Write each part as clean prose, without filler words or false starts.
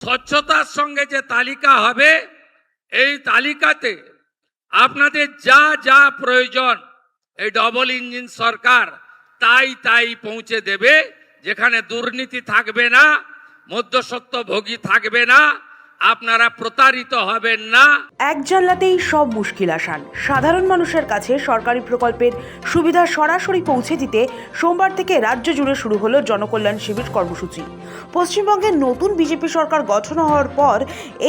স্বচ্ছতার সঙ্গে যে তালিকা হবে, এই তালিকাতে আপনাদের যা যা প্রয়োজন এই ডবল ইঞ্জিন সরকার তাই পৌঁছে দেবে। যেখানে দুর্নীতি থাকবে না, মধ্যস্বত্বভোগী থাকবে না, আপনারা প্রতারিত হবেন না। এক জানলাতেই সব মুশকিল আসান। সাধারণ মানুষের কাছে সরকারি প্রকল্পের সুবিধা সরাসরি পৌঁছে দিতে সোমবার থেকে রাজ্য জুড়ে শুরু হলো জনকল্যাণ শিবির কর্মসূচি। পশ্চিমবঙ্গের নতুন বিজেপি সরকার গঠন হওয়ার পর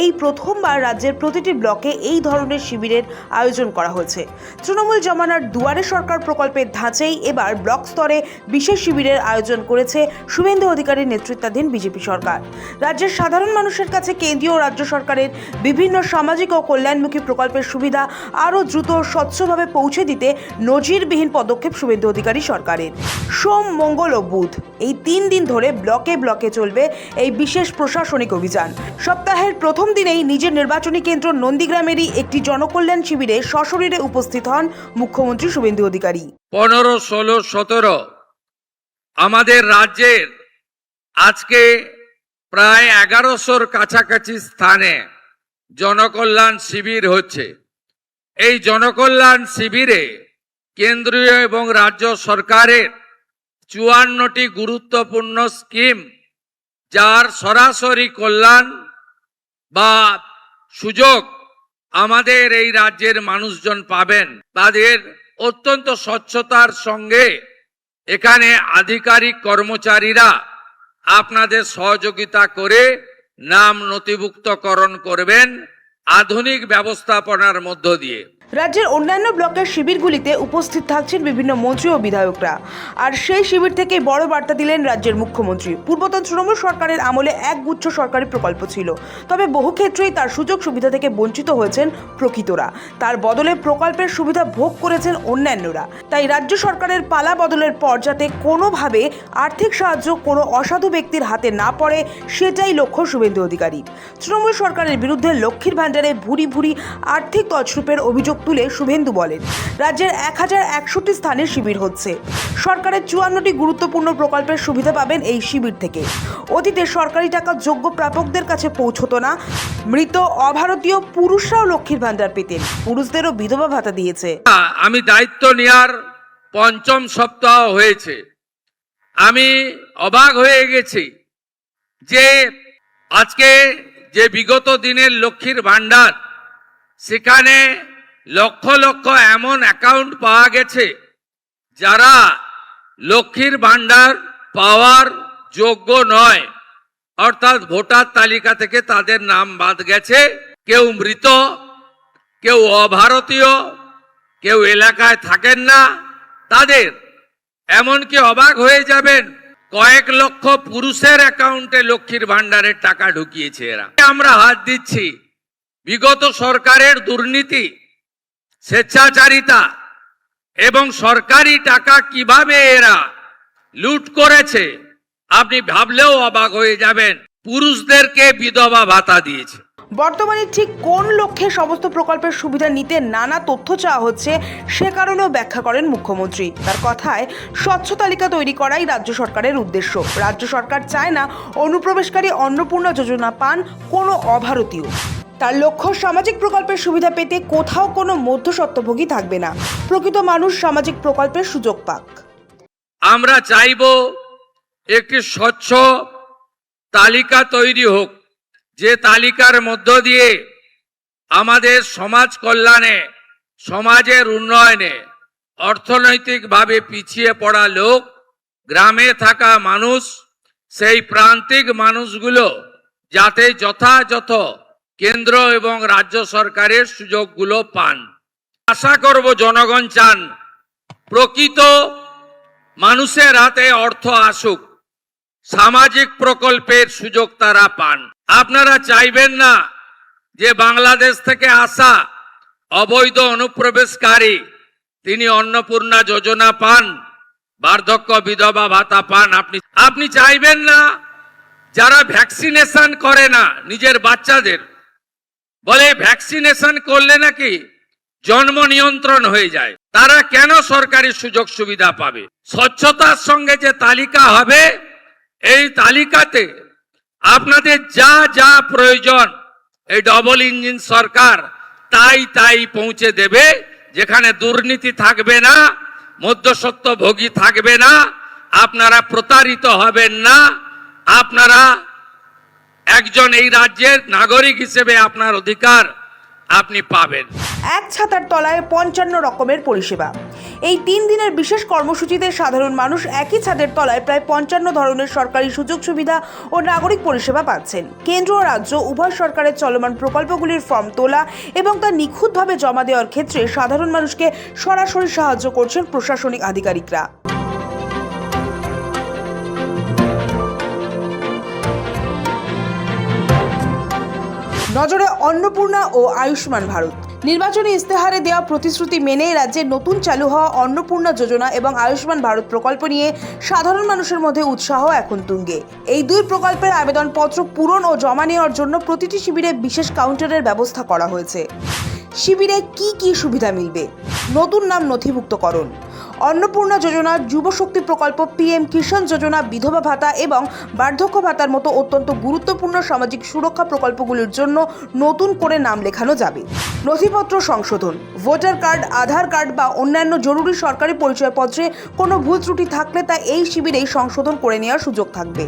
এই প্রথমবার রাজ্যের প্রতিটি ব্লকে এই ধরনের শিবিরের আয়োজন করা হয়েছে। তৃণমূল জমানার দুয়ারে সরকার প্রকল্পের ধাঁচেই এবার ব্লক স্তরে বিশেষ শিবিরের আয়োজন করেছে শুভেন্দু অধিকারীর নেতৃত্বাধীন বিজেপি সরকার। রাজ্যের সাধারণ মানুষের কাছে কেন্দ্রীয় রাজ্য সরকারের বিভিন্ন সামাজিক ও কল্যাণমুখী প্রকল্পের সুবিধা আরও দ্রুত স্বচ্ছভাবে পৌঁছে দিতে নজিরবিহীন পদক্ষেপ শুভেন্দু অধিকারী সরকারের। সোম, মঙ্গল ও বুধ এই 3 দিন ধরে ব্লকে ব্লকে চলবে এই বিশেষ প্রশাসনিক অভিযান। সপ্তাহের প্রথম দিনেই নিজের নির্বাচনী কেন্দ্র নন্দীগ্রামেরই একটি জনকল্যাণ শিবিরে সশরীরে উপস্থিত হন মুখ্যমন্ত্রী শুভেন্দু অধিকারী। 15, 16, 17 আমাদের রাজ্যের আজকে প্রায় 1100-র কাছাকাছি স্থানে জনকল্যাণ শিবির হচ্ছে। এই জনকল্যাণ শিবিরে কেন্দ্রীয় এবং রাজ্য সরকারের 54টি গুরুত্বপূর্ণ স্কিম, যার সরাসরি কল্যাণ বা সুযোগ আমাদের এই রাজ্যের মানুষজন পাবেন। তাদের অত্যন্ত স্বচ্ছতার সঙ্গে এখানে আধিকারিক কর্মচারীরা আপনাদের সহযোগিতা করে নাম নথিভুক্তকরণ করবেন আধুনিক ব্যবস্থাপনার মধ্য দিয়ে। রাজ্যের অন্যান্য ব্লকের শিবিরগুলিতে উপস্থিত থাকছেন বিভিন্ন মন্ত্রী ও বিধায়করা। আর সেই শিবির থেকে বড় বার্তা দিলেন রাজ্যের মুখ্যমন্ত্রী। পূর্বতন তৃণমূল সরকারের আমলে একগুচ্ছ সরকারি প্রকল্প ছিল, তবে বহু ক্ষেত্রেই তার সুযোগ সুবিধা থেকে বঞ্চিত হয়েছেন প্রকৃতরা। তার বদলে প্রকল্পের সুবিধা ভোগ করেছেন অন্যান্যরা। তাই রাজ্য সরকারের পালা বদলের পর যাতে কোনোভাবে আর্থিক সাহায্য কোনো অসাধু ব্যক্তির হাতে না পড়ে, সেটাই লক্ষ্য শুভেন্দু অধিকারী। তৃণমূল সরকারের বিরুদ্ধে লক্ষ্মীর ভাণ্ডারে ভুরি ভুরি আর্থিক তছরূপের অভিযোগ তুলে শুভেন্দু বলেন, রাজ্যের 1061টি স্থানে শিবির হচ্ছে। সরকারের 54টি গুরুত্বপূর্ণ প্রকল্পের সুবিধা পাবেন এই শিবির থেকে। অতীতে সরকারি টাকা যোগ্য প্রাপকদের কাছে পৌঁছতো না। মৃত অভারতীয় পুরুষরাও লক্ষ্মীর ভাণ্ডার পেতেন, পুরুষদেরও বিধবা ভাতা দিয়েছে। আমি দায়িত্ব নেওয়ার 5ম সপ্তাহ হয়েছে। আমি অবাক হয়ে গেছি যে আজকে যে বিগত দিনের লক্ষ্মীর ভাণ্ডার, সেখানে লক্ষ লক্ষ এমন অ্যাকাউন্ট পাওয়া গেছে যারা লক্ষ্মীর ভাণ্ডার পাওয়ার যোগ্য নয়, অর্থাৎ ভোটার তালিকা থেকে তাদের নাম বাদ গেছে। কেউ মৃত, কেউ অভারতীয়, কেউ এলাকায় থাকেন না তাদের। এমনকি অবাক হয়ে যাবেন, কয়েক লক্ষ পুরুষের অ্যাকাউন্টে লক্ষ্মীর ভাণ্ডারের টাকা ঢুকিয়েছে এরা। আমরা হাত দিচ্ছি। বিগত সরকারের দুর্নীতি, স্বেচ্ছাচারিতা এবং সরকারি টাকা কিভাবে এরা লুট করেছে আপনি ভাবলেও অবাক হয়ে যাবেন। পুরুষদেরকে বিধবা ভাতা দিয়েছে। বর্তমানে ঠিক কোন লক্ষ্যে সমস্ত প্রকল্পের সুবিধা নিতে নানা তথ্য চাওয়া হচ্ছে, সে কারণেও ব্যাখ্যা করেন মুখ্যমন্ত্রী। তার কথায়, স্বচ্ছ তালিকা তৈরি করাই রাজ্য সরকারের উদ্দেশ্য। রাজ্য সরকার চায় না অনুপ্রবেশকারী অন্নপূর্ণা যোজনা পান কোনো অভারতীয়। তার লক্ষ্য, সামাজিক প্রকল্পের সুবিধা পেতে কোথাও কোনো মধ্যস্বত্বভোগী থাকবে না, প্রকৃত মানুষ সামাজিক প্রকল্পের সুযোগ পাক। আমরা চাইব একটি স্বচ্ছ তালিকা তৈরি হোক, যে তালিকার মধ্য দিয়ে আমাদের সমাজ কল্যাণে, সমাজের উন্নয়নে, অর্থনৈতিকভাবে পিছিয়ে পড়া লোক, গ্রামে থাকা মানুষ, সেই প্রান্তিক মানুষগুলো যাতে যথাযথ কেন্দ্র এবং রাজ্য সরকারের সুযোগগুলো পান। আশা করব জনগণ চান প্রকৃত মানুষের হাতে অর্থ আসুক, সামাজিক প্রকল্পের সুযোগ তারা পান। আপনারা চাইবেন না যে বাংলাদেশ থেকে আসা অবৈধ অনুপ্রবেশকারী তিনি অন্নপূর্ণা যোজনা পান, বার্ধক্য বিধবা ভাতা পান। আপনি চাইবেন না যারা ভ্যাকসিনেশন করে না নিজের বাচ্চাদের, বলে ভ্যাকসিনেশন করলে নাকি জন্ম নিয়ন্ত্রণ হয়ে যায়, তারা কেন সরকারি সুযোগ সুবিধা পাবে? স্বচ্ছতার সঙ্গে যে তালিকা হবে, এই তালিকাতে আপনাদের যা যা প্রয়োজন এই ডবল ইঞ্জিন সরকার তাই পৌঁছে দেবে। যেখানে দুর্নীতি থাকবে না, মধ্যস্বত্ব ভোগী থাকবে না, আপনারা প্রতারিত হবেন না, আপনারা একজন এই রাজ্যের নাগরিক হিসেবে আপনার অধিকার আপনি পাবেন। এক ছাতার তলায় 55 রকমের পরিষেবা। এই 3 দিনের বিশেষ কর্মসূচিতে সাধারণ মানুষ একই ছাদের তলায় প্রায় 55 ধরনের সরকারি সুযোগ সুবিধা ও নাগরিক পরিষেবা পাচ্ছেন। কেন্দ্র ও রাজ্য উভয় সরকারের চলমান প্রকল্পগুলির ফর্ম তোলা এবং তা নিখুঁতভাবে জমা দেওয়ার ক্ষেত্রে সাধারণ মানুষকে সরাসরি সাহায্য করছেন প্রশাসনিক আধিকারিকরা। নজরে অন্নপূর্ণা ও আয়ুষ্মান ভারত। নির্বাচনী ইস্তেহারে দেওয়া প্রতিশ্রুতি মেনে রাজ্যে নতুন চালু হওয়া অন্নপূর্ণা যোজনা এবং আয়ুষ্মান ভারত প্রকল্প নিয়ে সাধারণ মানুষের মধ্যে উৎসাহ এখন তুঙ্গে। এই দুই প্রকল্পের আবেদনপত্র পূরণ ও জমা নেওয়ার জন্য প্রতিটি শিবিরে বিশেষ কাউন্টারের ব্যবস্থা করা হয়েছে। শিবিরে কি কি সুবিধা মিলবে? নতুন নাম নথিভুক্তকরণ, অন্নপূর্ণা যোজনা, যুব শক্তি প্রকল্প, পিএম কিষাণ যোজনা, বিধবা ভাতা এবং বার্ধক্য ভাতার মতো অত্যন্ত গুরুত্বপূর্ণ সামাজিক সুরক্ষা প্রকল্পগুলির জন্য নতুন করে নাম লেখানো যাবে। নথিপত্র সংশোধন, ভোটার কার্ড, আধার কার্ড বা অন্যান্য জরুরি সরকারি পরিচয়পত্রে কোনো ভুল ত্রুটি থাকলে তা এই শিবিরেই সংশোধন করে নেওয়ার সুযোগ থাকবে।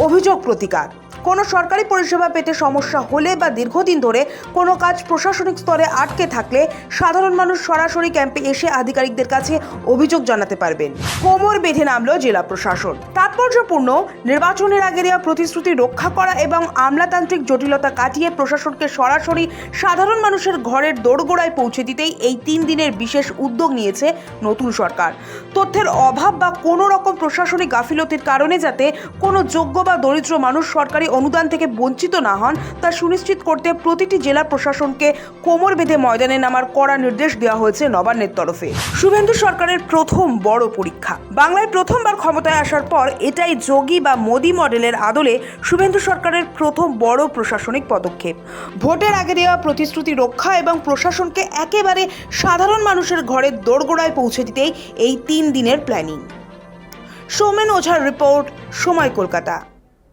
অভিযোগ প্রতিকার, কোনো সরকারি পরিষেবা পেতে সমস্যা হলে বা দীর্ঘদিন ধরে কোনো কাজ প্রশাসনিক স্তরে আটকে থাকলে সাধারণ মানুষ সরাসরি ক্যাম্পে এসে আধিকারিকদের কাছে অভিযোগ জানাতে পারবেন। কোমর বেঁধে নামল জেলা প্রশাসন। তাৎপর্যপূর্ণ, নির্বাচনের আগে দেওয়া প্রতিশ্রুতি রক্ষা করা এবং আমলাতান্ত্রিক জটিলতা কাটিয়ে প্রশাসনকে সরাসরি সাধারণ মানুষের ঘরের দোরগোড়ায় পৌঁছে দিতেই এই 3 দিনের বিশেষ উদ্যোগ নিয়েছে নতুন সরকার। তথ্যের অভাব বা কোনো রকম প্রশাসনিক গাফিলতির কারণে যাতে কোনো যোগ্য বা দরিদ্র মানুষ সরকারি অনুদান থেকে বঞ্চিত না হন তা সুনিশ্চিত করতে প্রতিটি জেলা প্রশাসনকে কোমর বেঁধে ময়দানে নামার কড়া নির্দেশ দেওয়া হয়েছে নবান্নের তরফে। শুভেন্দু সরকারের প্রথম বড় পরীক্ষা। বাংলায় প্রথমবার ক্ষমতায় আসার পর এটাই যোগী বা মোদি মডেলের আদলে শুভেন্দু সরকারের প্রথম বড় প্রশাসনিক পদক্ষেপ। ভোটের আগে দেওয়া প্রতিশ্রুতি রক্ষা এবং প্রশাসনকে একেবারে সাধারণ মানুষের ঘরের দোরগোড়ায় পৌঁছে দিতেই এই 3 দিনের প্ল্যানিং। সৌমেন ওঝার রিপোর্ট, সময় কলকাতা।